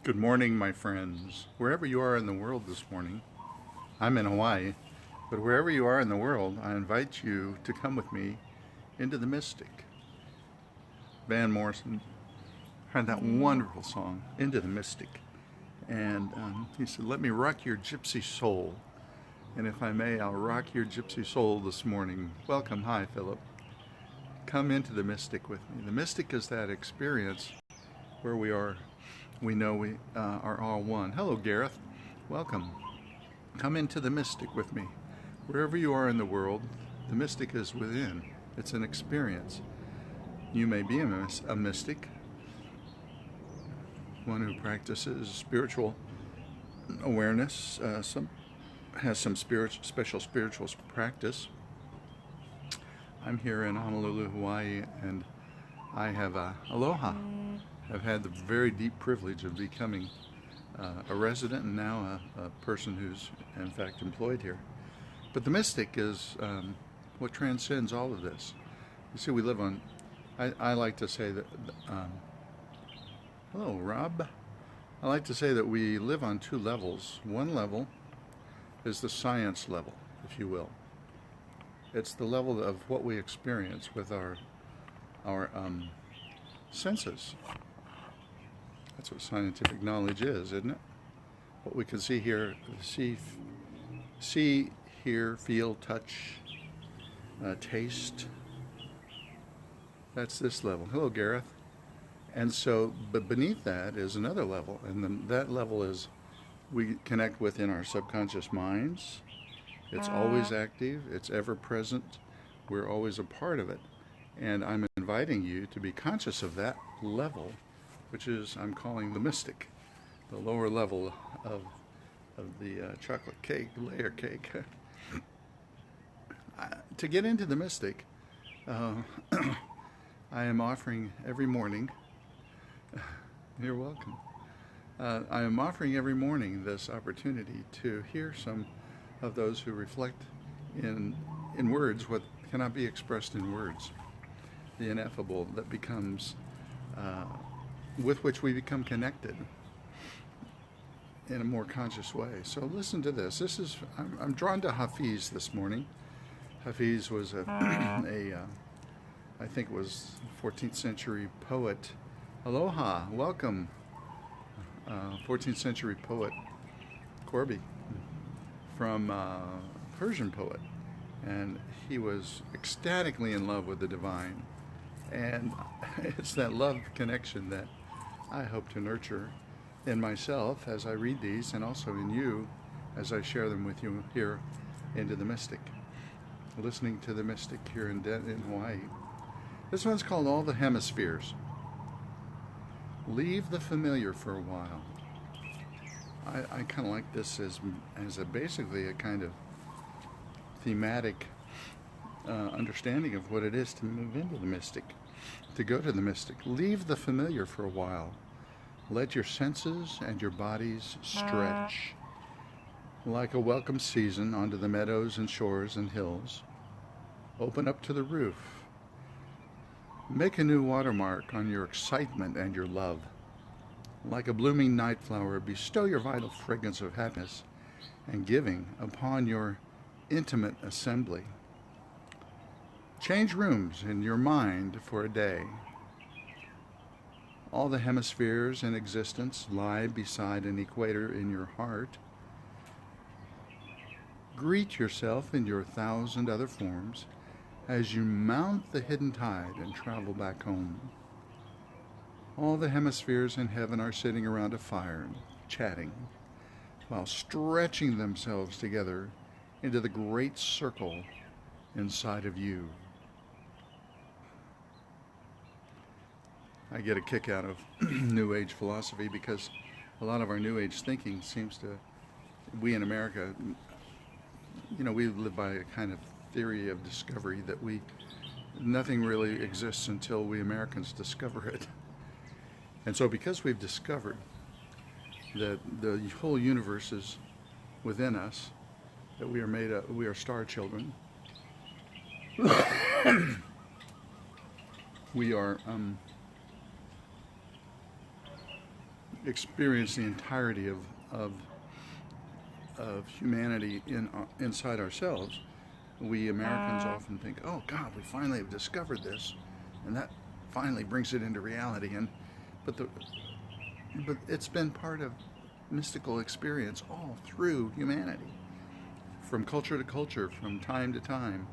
Good morning, my friends. Wherever you are in the world this morning, I'm in Hawaii, but wherever you are in the world, I invite you to come with me into the mystic. Van Morrison had that wonderful song, Into the Mystic. And he said, let me rock your gypsy soul. And if I may, I'll rock your gypsy soul this morning. Welcome. Hi, Philip. Come into the mystic with me. The mystic is that experience where we know we are all one. Hello, Gareth. Welcome. Come into the mystic with me. Wherever you are in the world, the mystic is within. It's an experience. You may be a mystic, one who practices spiritual awareness, has some special spiritual practice. I'm here in Honolulu, Hawaii, and I have aloha. I've had the very deep privilege of becoming a resident and now a person who's in fact employed here. But the mystic is what transcends all of this. You see, we live on, I like to say that, hello, Rob. I like to say that we live on two levels. One level is the science level, if you will. It's the level of what we experience with our senses. That's what scientific knowledge is, isn't it? What we can see, hear, feel, touch, taste. That's this level. Hello, Gareth. And so, but beneath that is another level, and then that level is we connect within our subconscious minds. It's always active. It's ever present. We're always a part of it. And I'm inviting you to be conscious of that level, which is, I'm calling the mystic, the lower level of the chocolate cake, layer cake. To get into the mystic, I am offering every morning, you're welcome, I am offering every morning this opportunity to hear some of those who reflect in words what cannot be expressed in words, the ineffable that becomes, with which we become connected in a more conscious way. So listen to this. I'm drawn to Hafiz this morning. Hafiz was I think it was 14th century poet. Aloha, welcome. 14th century poet, Corby, from Persian poet. And he was ecstatically in love with the divine. And it's that love connection that I hope to nurture in myself as I read these, and also in you as I share them with you here into the mystic. Listening to the mystic here in Hawaii. This one's called All the Hemispheres. Leave the familiar for a while. I kind of like this as basically a kind of thematic understanding of what it is to move into the mystic, to go to the mystic. Leave the familiar for a while. Let your senses and your bodies stretch like a welcome season onto the meadows and shores and hills. Open up to the roof. Make a new watermark on your excitement and your love. Like a blooming night flower, bestow your vital fragrance of happiness and giving upon your intimate assembly. Change rooms in your mind for a day. All the hemispheres in existence lie beside an equator in your heart. Greet yourself in your 1,000 other forms as you mount the hidden tide and travel back home. All the hemispheres in heaven are sitting around a fire, chatting, while stretching themselves together into the great circle inside of you. I get a kick out of New Age philosophy because a lot of our New Age thinking seems to, we in America, we live by a kind of theory of discovery that nothing really exists until we Americans discover it. And so because we've discovered that the whole universe is within us, that we are star children, experience the entirety of, humanity inside ourselves, we Americans often think, oh God, we finally have discovered this, and that finally brings it into reality. But it's been part of mystical experience all through humanity, from culture to culture, from time to time.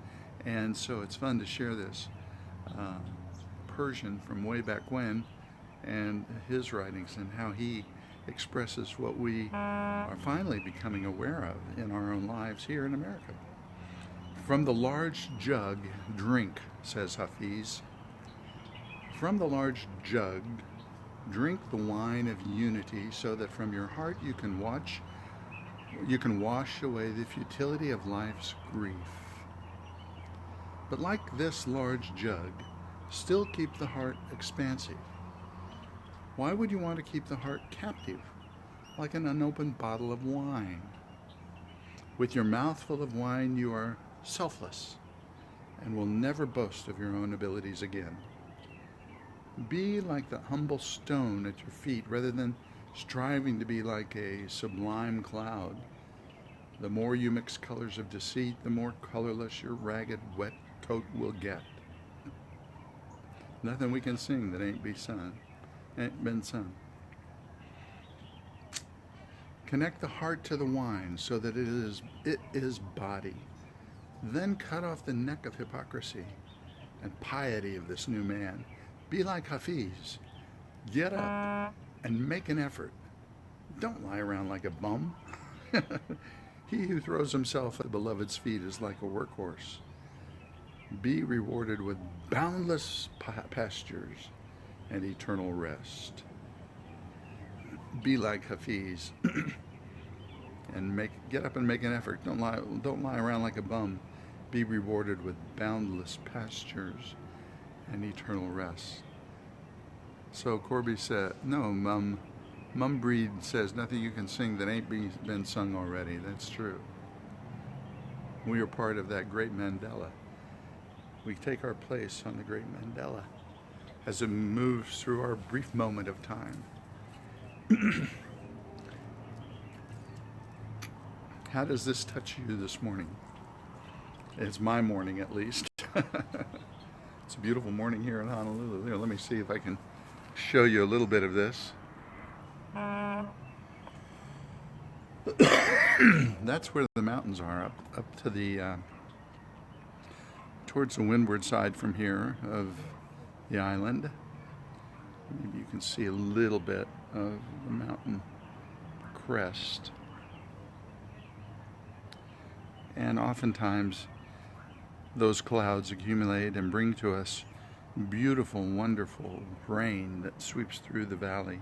And so it's fun to share this Persian from way back when, and his writings, and how he expresses what we are finally becoming aware of in our own lives here in America. From the large jug, drink, says Hafiz. From the large jug, drink the wine of unity, so that from your heart you can wash away the futility of life's grief. But like this large jug, still keep the heart expansive. Why would you want to keep the heart captive, like an unopened bottle of wine? With your mouth full of wine, you are selfless and will never boast of your own abilities again. Be like the humble stone at your feet, rather than striving to be like a sublime cloud. The more you mix colors of deceit, the more colorless your ragged, wet coat will get. Nothing we can sing that ain't been sung. Connect the heart to the wine, so that it is body. Then cut off the neck of hypocrisy and piety of this new man. Be like Hafiz. Get up and make an effort. Don't lie around like a bum. He who throws himself at the beloved's feet is like a workhorse. Be rewarded with boundless pastures and eternal rest. Be like Hafiz and get up and make an effort. Don't lie around like a bum. Be rewarded with boundless pastures and eternal rest. So Corby said, no, Mum Breed says, nothing you can sing that ain't been sung already. That's true. We are part of that great Mandela. We take our place on the great Mandela as it moves through our brief moment of time. How does this touch you this morning? It's my morning, at least. It's a beautiful morning here in Honolulu. Here, let me see if I can show you a little bit of this. That's where the mountains are, up to the towards the windward side from here of the island. Maybe you can see a little bit of the mountain crest. And oftentimes those clouds accumulate and bring to us beautiful, wonderful rain that sweeps through the valley.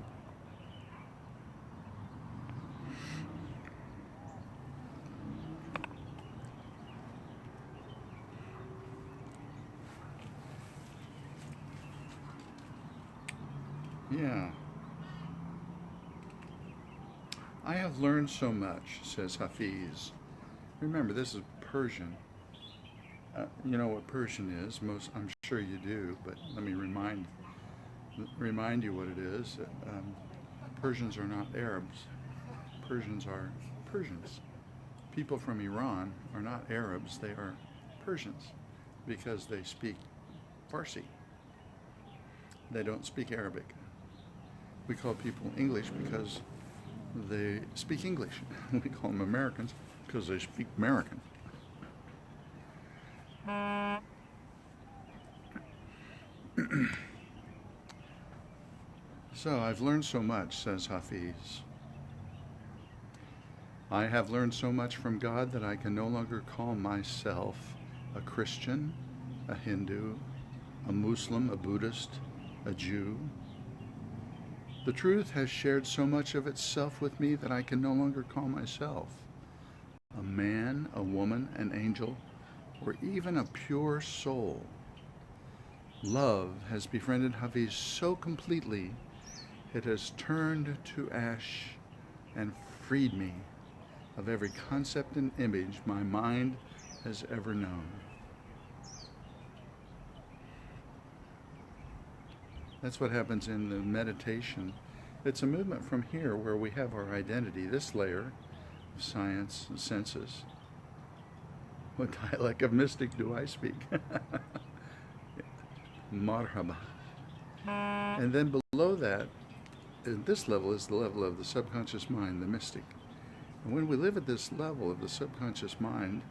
Yeah. I have learned so much, says Hafiz. Remember, this is Persian. You know what Persian is. I'm sure you do, but let me remind you what it is. Persians are not Arabs. Persians are Persians. People from Iran are not Arabs. They are Persians because they speak Farsi. They don't speak Arabic. We call people English because they speak English. We call them Americans because they speak American. So I've learned so much, says Hafiz. I have learned so much from God that I can no longer call myself a Christian, a Hindu, a Muslim, a Buddhist, a Jew. The truth has shared so much of itself with me that I can no longer call myself a man, a woman, an angel, or even a pure soul. Love has befriended Hafiz so completely, it has turned to ash and freed me of every concept and image my mind has ever known. That's what happens in the meditation It's a movement from here where we have our identity, this layer of science and senses. What dialect of mystic do I speak? Marhaba. And then below that, at this level, is the level of the subconscious mind, the mystic. And when we live at this level of the subconscious mind,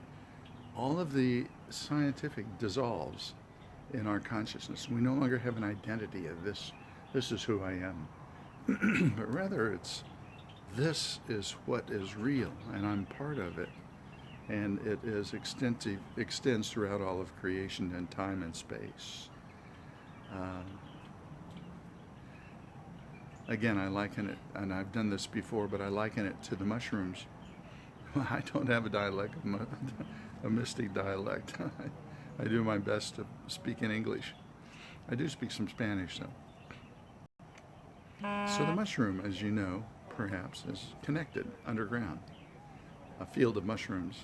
all of the scientific dissolves in our consciousness. We no longer have an identity of this is who I am. But rather this is what is real, and I'm part of it. And it is extends throughout all of creation and time and space. Again, I liken it, and I've done this before, but I liken it to the mushrooms. I don't have a dialect, a mystic dialect. I do my best to speak in English. I do speak some Spanish, though. So the mushroom, as you know, perhaps, is connected underground. A field of mushrooms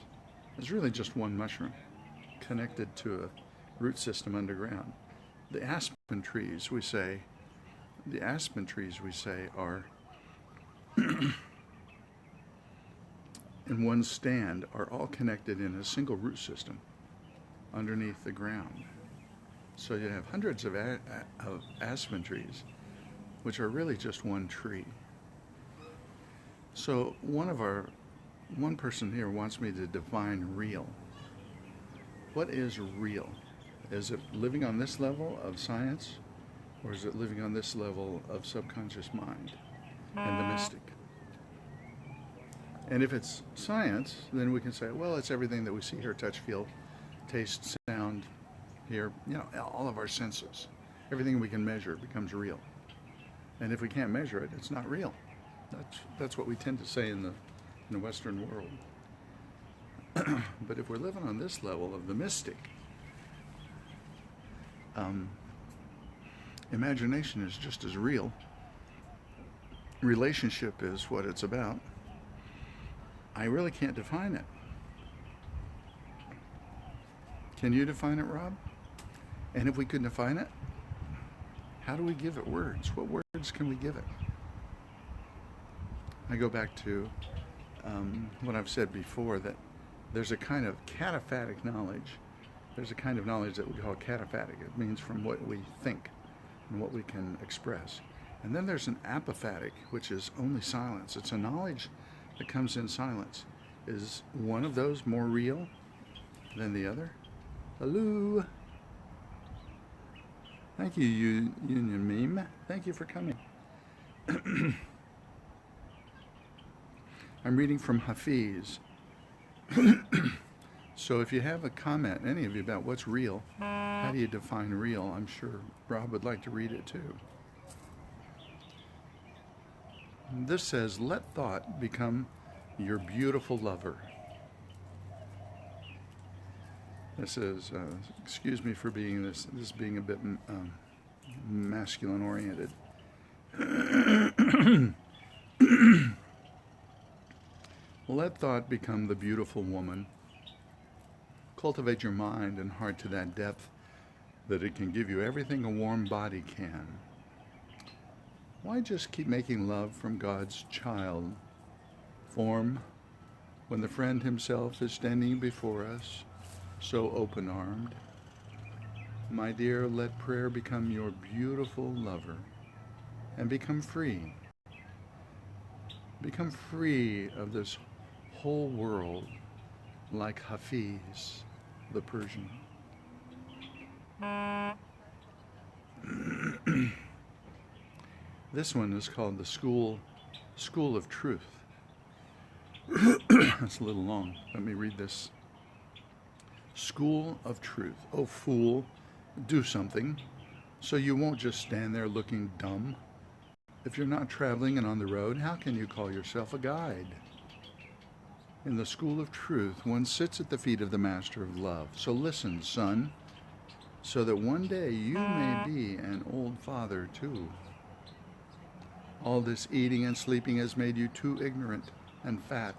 is really just one mushroom connected to a root system underground. The aspen trees, we say, are in one stand, are all connected in a single root system underneath the ground. So you have hundreds of aspen trees, which are really just one tree. So one person here wants me to define real. What is real? Is it living on this level of science, or is it living on this level of subconscious mind and the mystic? And if it's science, then we can say, well, it's everything that we see, hear, touch, feel, taste, sound, hear, all of our senses. Everything we can measure becomes real. And if we can't measure it, it's not real. That's what we tend to say in the Western world. But if we're living on this level of the mystic, imagination is just as real. Relationship is what it's about. I really can't define it. Can you define it, Rob? And if we could define it, how do we give it words? What words can we give it? I go back to what I've said before, that there's a kind of cataphatic knowledge. There's a kind of knowledge that we call cataphatic. It means from what we think and what we can express. And then there's an apophatic, which is only silence. It's a knowledge that comes in silence. Is one of those more real than the other? Hello. Thank you, Union Meme. Thank you for coming. I'm reading from Hafiz. So if you have a comment, any of you, about what's real, how do you define real, I'm sure Rob would like to read it too. This says, let thought become your beautiful lover. This is, excuse me for being this being a bit masculine oriented. Let thought become the beautiful woman. Cultivate your mind and heart to that depth that it can give you everything a warm body can. Why just keep making love from God's child form when the friend himself is standing before us, so open-armed? My dear, let prayer become your beautiful lover and become free. Become free of this whole world like Hafiz, the Persian. This one is called the School of Truth. That's a little long. Let me read this. School of Truth. Oh, fool, do something so you won't just stand there looking dumb. If you're not traveling and on the road, how can you call yourself a guide? In the School of Truth, one sits at the feet of the Master of Love. So listen, son, so that one day you may be an old father too. All this eating and sleeping has made you too ignorant and fat.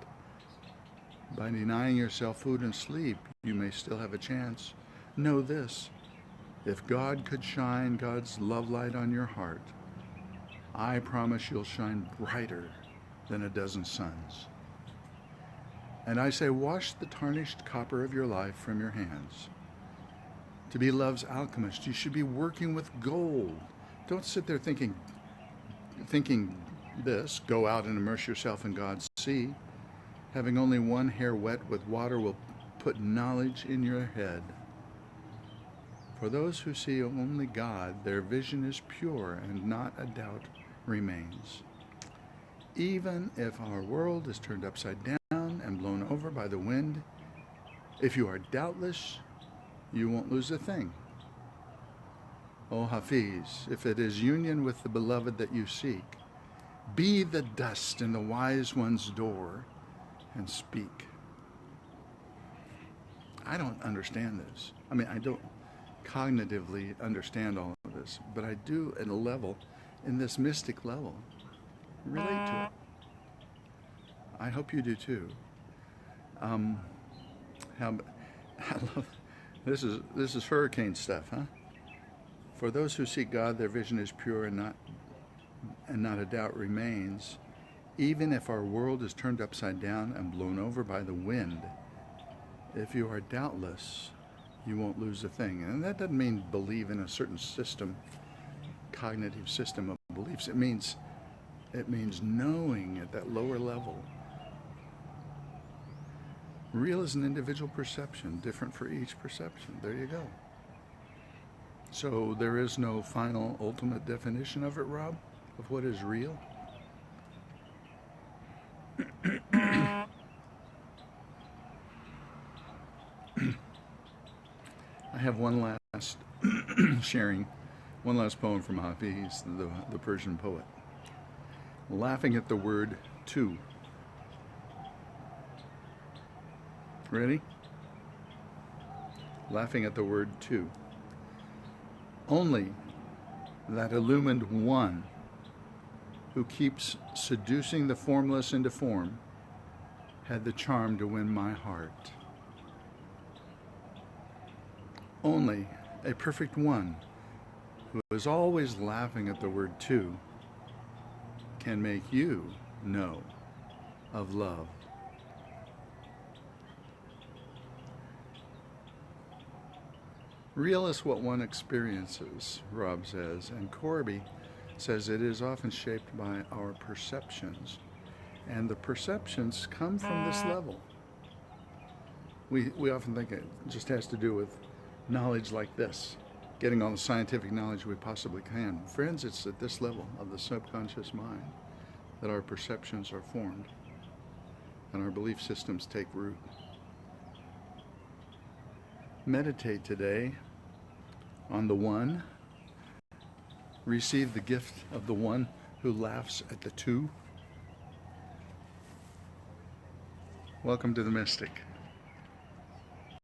By denying yourself food and sleep, you may still have a chance. Know this, if God could shine God's love light on your heart, I promise you'll shine brighter than a dozen suns. And I say, wash the tarnished copper of your life from your hands. To be love's alchemist, you should be working with gold. Don't sit there thinking this. Go out and immerse yourself in God's sea. Having only one hair wet with water will put knowledge in your head. For those who see only God, their vision is pure and not a doubt remains. Even if our world is turned upside down and blown over by the wind, if you are doubtless, you won't lose a thing. O Hafiz, if it is union with the beloved that you seek, be the dust in the wise one's door and speak. I don't understand this. I mean, I don't cognitively understand all of this, but I do at a level, in this mystic level, relate to it. I hope you do too. I love this is hurricane stuff, huh? For those who seek God, their vision is pure and not a doubt remains. Even if our world is turned upside down and blown over by the wind, if you are doubtless, you won't lose a thing. And that doesn't mean believe in a certain system, cognitive system of beliefs. It means knowing at that lower level. Real is an individual perception, different for each perception. There you go. So there is no final, ultimate definition of it, Rob, of what is real? I have one last sharing, one last poem from Hafiz, the Persian poet. Laughing at the word two. Ready? Laughing at the word two. Only that illumined one who keeps seducing the formless into form had the charm to win my heart. Only a perfect one who is always laughing at the word two can make you know of love. Real is what one experiences, Rob says, and Corby says it is often shaped by our perceptions. And the perceptions come from this level. We often think it just has to do with knowledge like this, getting all the scientific knowledge we possibly can. Friends, it's at this level of the subconscious mind that our perceptions are formed and our belief systems take root. Meditate today on the one. Receive the gift of the one who laughs at the two. Welcome to the Mystic.